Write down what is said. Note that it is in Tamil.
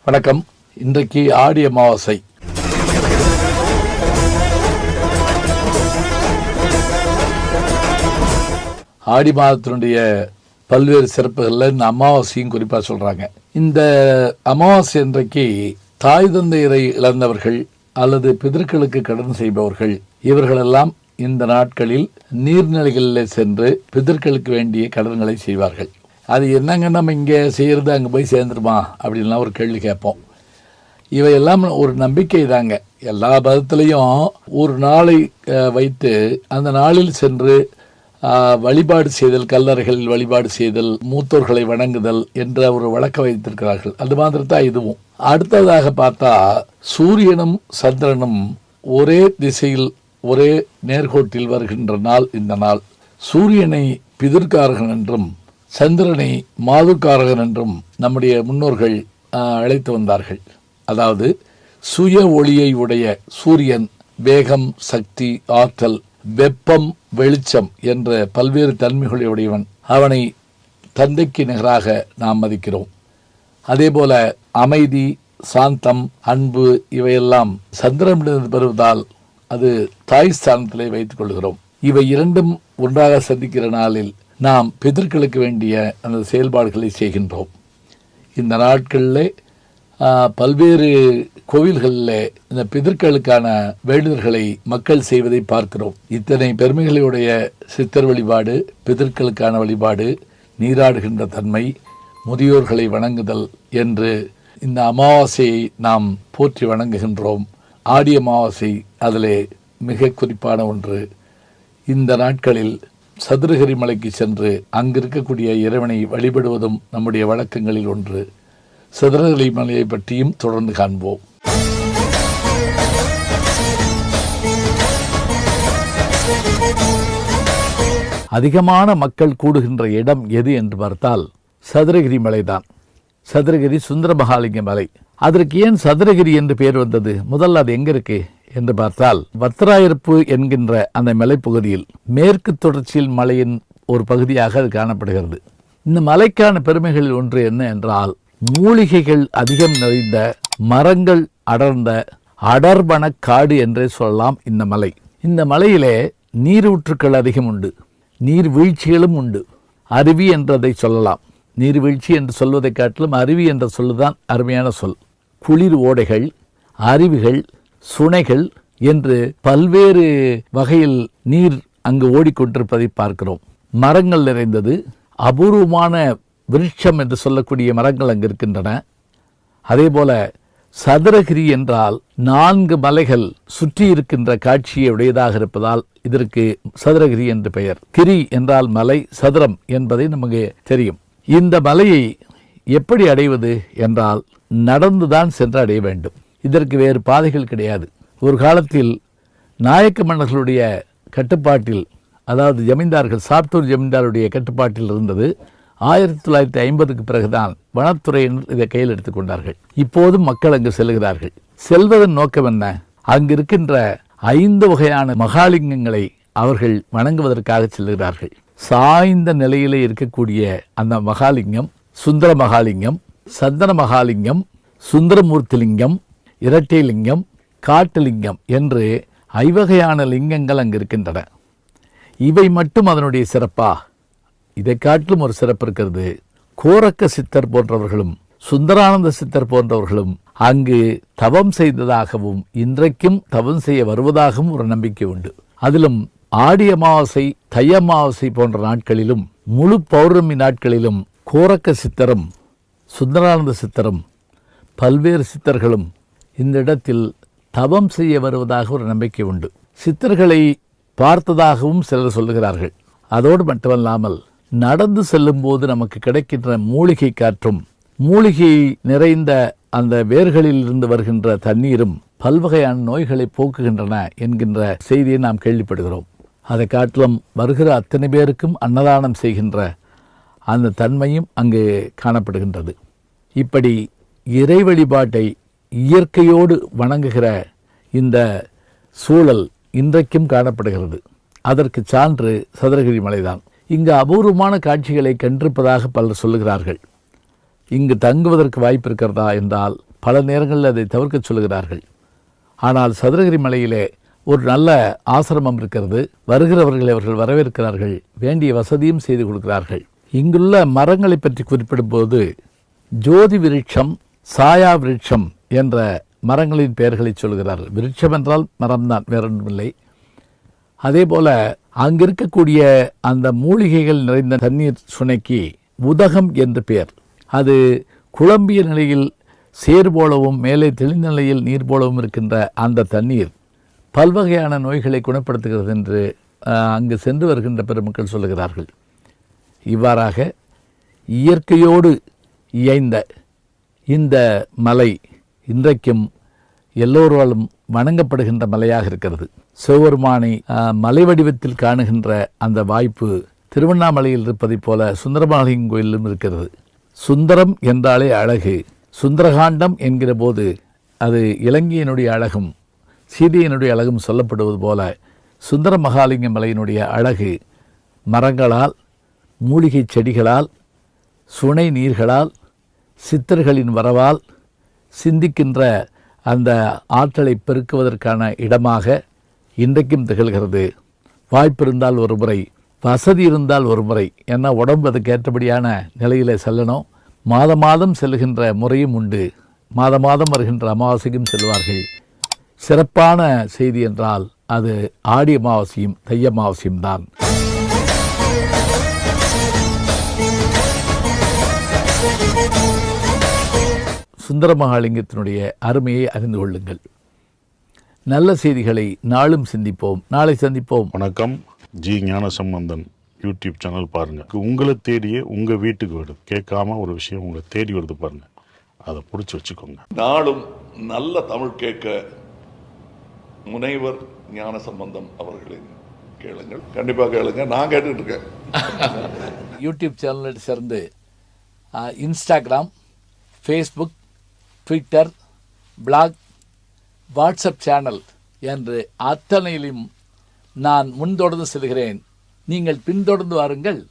வணக்கம். இன்றைக்கு ஆடி அமாவாசை. ஆடி மாதத்தினுடைய பல்வேறு சிறப்புகளில் இந்த அமாவாசையும் குறிப்பாக சொல்கிறாங்க. இந்த அமாவாசை இன்றைக்கு தாய் தந்தையரை இழந்தவர்கள் அல்லது பிதர்களுக்கு கடன் செய்பவர்கள் இவர்களெல்லாம் இந்த நாட்களில் நீர்நிலைகளில் சென்று பிதர்களுக்கு வேண்டிய கடன்களை செய்வார்கள். அது என்னங்க நம்ம இங்கே செய்கிறது அங்கே போய் சேர்ந்துருமா அப்படின்லாம் ஒரு கேள்வி கேட்போம். இவையெல்லாம் ஒரு நம்பிக்கை தாங்க. எல்லா மதத்துலேயும் ஒரு நாளை வைத்து அந்த நாளில் சென்று வழிபாடு செய்தல், கல்லறைகளில் வழிபாடு செய்தல், மூத்தோர்களை வணங்குதல் என்ற ஒரு வழக்கம் வைத்திருக்கிறார்கள். அது மாதிரி தான் இதுவும். அடுத்ததாக பார்த்தா சூரியனும் சந்திரனும் ஒரே திசையில் ஒரே நேர்கோட்டில் வருகின்ற நாள் இந்த நாள். சூரியனை பிதிர்காரகன் என்றும் சந்திரனை மாதுக்காரகன் என்றும் நம்முடைய முன்னோர்கள் அழைத்து வந்தார்கள். அதாவது சுய ஒளியை உடைய சூரியன் வேகம், சக்தி, ஆற்றல், வெப்பம், வெளிச்சம் என்ற பல்வேறு தன்மைகளுடையவன். அவனை தந்தைக்கு நிகராக நாம் மதிக்கிறோம். அதே போல அமைதி, சாந்தம், அன்பு இவையெல்லாம் சந்திரனிலிருந்து பெறுவதால் அது தாய் ஸ்தானத்திலே வைத்துக் கொள்கிறோம். இவை இரண்டும் ஒன்றாக சந்திக்கிற நாளில் நாம் பிதர்களுக்கு வேண்டிய அந்த செயல்பாடுகளை செய்கின்றோம். இந்த நாட்களில் பல்வேறு கோவில்களில் இந்த பிதர்களுக்கான வேண்டுதல்களை மக்கள் செய்வதை பார்க்கிறோம். இத்தனை பெருமைகளுடைய சித்தர் வழிபாடு, பிதர்களுக்கான வழிபாடு, நீராடுகின்ற தன்மை, முதியோர்களை வணங்குதல் என்று இந்த அமாவாசையை நாம் போற்றி வணங்குகின்றோம். ஆடி அமாவாசை அதிலே மிக குறிப்பான ஒன்று. இந்த நாட்களில் சதுரகிரி மலைக்கு சென்று அங்கு இருக்கக்கூடிய இறைவனை வழிபடுவதும் நம்முடைய வழக்கங்களில் ஒன்று. சதுரகிரி மலையை பற்றியும் தொடர்ந்து காண்போம். அதிகமான மக்கள் கூடுகின்ற இடம் எது என்று பார்த்தால் சதுரகிரி மலைதான். சதுரகிரி சுந்தரமகாலிங்க மலை. அதற்கு ஏன் சதுரகிரி என்று பெயர் வந்தது? முதல்ல அது எங்க இருக்கு என்று பார்த்தால் வத்திராயிருப்பு என்கின்ற அந்த மலைப்பகுதியில் மேற்கு தொடர்ச்சியில் மலையின் ஒரு பகுதியாக அது காணப்படுகிறது. இந்த மலைக்கான பெருமைகளில் ஒன்று என்ன என்றால் மூலிகைகள் அதிகம் நிறைந்த, மரங்கள் அடர்ந்த அடர்வன காடு என்றே சொல்லலாம் இந்த மலை. இந்த மலையிலே நீரூற்றுக்கள் அதிகம் உண்டு, நீர்வீழ்ச்சிகளும் உண்டு. அருவி என்றதை சொல்லலாம். நீர்வீழ்ச்சி என்று சொல்வதை காட்டிலும் அருவி என்ற சொல்லுதான் அருமையான சொல். குளிர் ஓடைகள், அருவிகள், சுனைகள் என்று பல்வேறு வகையில் நீர் அங்கு ஓடிக்கொண்டிருப்பதை பார்க்கிறோம். மரங்கள் நிறைந்தது. அபூர்வமான விருட்சம் என்று சொல்லக்கூடிய மரங்கள் அங்கு இருக்கின்றன. அதே போல சதுரகிரி என்றால் 4 மலைகள் சுற்றி இருக்கின்ற காட்சியை உடையதாக இருப்பதால் இதற்கு சதுரகிரி என்று பெயர். கிரி என்றால் மலை, சதுரம் என்பதை நமக்கு தெரியும். இந்த மலையை எப்படி அடைவது என்றால் நடந்துதான் சென்று அடைய வேண்டும். இதற்கு வேறு பாதைகள் கிடையாது. ஒரு காலத்தில் நாயக்க மன்னர்களுடைய கட்டுப்பாட்டில், அதாவது ஜமீன்தார்கள், சாப்டூர் ஜமீன்தாருடைய கட்டுப்பாட்டில் இருந்தது. 1950க்கு பிறகுதான் வனத்துறையினர் இதை கையில் எடுத்துக் கொண்டார்கள். இப்போதும் மக்கள் அங்கு செல்கிறார்கள். செல்வதன் நோக்கம் என்ன? அங்கு இருக்கின்ற 5 வகையான மகாலிங்கங்களை அவர்கள் வணங்குவதற்காக செல்கிறார்கள். சாய்ந்த நிலையிலே இருக்கக்கூடிய அந்த மகாலிங்கம் சுந்தர மகாலிங்கம், சந்தன மகாலிங்கம், சுந்தரமூர்த்திலிங்கம், இரட்டை லிங்கம், காட்டுலிங்கம் என்று 5 வகையான லிங்கங்கள் அங்கு இருக்கின்றன. இவை மட்டும் அதனுடைய சிறப்பா? இதை காட்டிலும் ஒரு சிறப்பு இருக்கிறது. கோரக்க சித்தர் போன்றவர்களும் சுந்தரானந்த சித்தர் போன்றவர்களும் அங்கு தவம் செய்ததாகவும் இன்றைக்கும் தவம் செய்ய வருவதாகவும் ஒரு நம்பிக்கை உண்டு. அதிலும் ஆடி அமாவாசை, தை அமாவாசை போன்ற நாட்களிலும் முழு பௌர்ணமி நாட்களிலும் கோரக்க சித்தரும் சுந்தரானந்த சித்தரும் பல்வேறு சித்தர்களும் இந்த இடத்தில் தவம் செய்ய வருவதாக ஒரு நம்பிக்கை உண்டு. சித்தர்களை பார்த்ததாகவும் சிலர் சொல்லுகிறார்கள். அதோடு மட்டுமல்லாமல் நடந்து செல்லும் போது நமக்கு கிடைக்கின்ற மூலிகை காற்றும், மூலிகை நிறைந்த அந்த வேர்களில் இருந்து வருகின்ற தண்ணீரும் பல்வகையான நோய்களை போக்குகின்றன என்கின்ற செய்தியை நாம் கேள்விப்படுகிறோம். அதை காட்டிலும் வருகிற அத்தனை பேருக்கும் அன்னதானம் செய்கின்ற அந்த தன்மையும் அங்கு காணப்படுகின்றது. இப்படி இறை வழிபாட்டை இயற்கையோடு வணங்குகிற இந்த சூழல் இன்றைக்கும் காணப்படுகிறது. அதற்கு சான்று சதுரகிரி மலைதான். இங்கு அபூர்வமான காட்சிகளை கண்டிருப்பதாக பலர் சொல்லுகிறார்கள். இங்கு தங்குவதற்கு வாய்ப்பு இருக்கிறதா என்றால் பல நேரங்களில் அதை தவிர்க்க சொல்கிறார்கள். ஆனால் சதுரகிரி மலையிலே ஒரு நல்ல ஆசிரமம் இருக்கிறது. வருகிறவர்களை அவர்கள் வரவேற்கிறார்கள், வேண்டிய வசதியும் செய்து கொடுக்கிறார்கள். இங்குள்ள மரங்களை பற்றி குறிப்பிடும்போது ஜோதி விருட்சம், சாயா விருட்சம் என்ற மரங்களின் பெயர்களை சொல்கிறார்கள். விருட்சம் என்றால் மரம்தான், வேறொன்றுமில்லை. அதே போல அங்கிருக்கக்கூடிய அந்த மூலிகைகள் நிறைந்த தண்ணீர் சுனைக்கு உதகம் என்று பெயர். அது குழம்பிய நிலையில் சேர் போலவும் மேலே தெளிந்த நிலையில் நீர் போலவும் இருக்கின்ற அந்த தண்ணீர் பல்வகையான நோய்களை குணப்படுத்துகிறது என்று அங்கு சென்று வருகின்ற பெருமக்கள் சொல்லுகிறார்கள். இவ்வாறாக இயற்கையோடு இயைந்த இந்த மலை இன்றைக்கும் எல்லோராலும் வணங்கப்படுகின்ற மலையாக இருக்கிறது. சிவபெருமானை மலை வடிவத்தில் காணுகின்ற அந்த வாய்ப்பு திருவண்ணாமலையில் இருப்பதைப் போல சுந்தரமகாலிங்க கோயிலும் இருக்கிறது. சுந்தரம் என்றாலே அழகு. சுந்தரகாண்டம் என்கிற போது அது இலங்கையினுடைய அழகும் சீதையினுடைய அழகும் சொல்லப்படுவது போல சுந்தர மகாலிங்க மலையினுடைய அழகு மரங்களால், மூலிகை செடிகளால், சுனை நீர்களால், சித்தர்களின் வரவால், சிந்திக்கின்ற அந்த ஆற்றலை பெருக்குவதற்கான இடமாக இன்றைக்கும் திகழ்கிறது. வாய்ப்பிருந்தால் ஒரு முறை, வசதி இருந்தால் ஒரு முறை, ஏன்னா உடம்பு அதுக்கு ஏற்றபடியான நிலையில் செல்லணும். மாதம் செல்லுகின்ற முறையும் உண்டு. மாதம் வருகின்ற அமாவாசைக்கும் செல்வார்கள். சிறப்பான செய்தி என்றால் அது ஆடி அமாவாசையும் தை அமாவாசையும் தான். சுந்தர மகாலிங்கத்தினுடைய அருமையை அறிந்து கொள்ளுங்கள். நல்ல செய்திகளை நாளும் சிந்திப்போம். நாளை சந்திப்போம். வணக்கம். ஜி ஞானசம்பந்தன் யூடியூப் சேனல் பாருங்க. உங்களை தேடியே உங்க வீட்டுக்கு வருது. கேட்காம ஒரு விஷயம் உங்களை தேடி வருது பாருங்க, அதை பிடிச்சி வச்சுக்கோங்க. நாளும் நல்ல தமிழ் கேட்க முனைவர் ஞானசம்பந்தம் அவர்களின் கேளுங்கள். கண்டிப்பாக கேளுங்க. நான் கேட்டுட்டு இருக்கேன். யூடியூப் சேனலில் சேர்ந்து Instagram, Facebook, Twitter, blog, WhatsApp channel என்று அத்தனையிலும் நான் முன்தொடர்ந்து செல்கிறேன். நீங்கள் பின்தொடர்ந்து வாருங்கள்.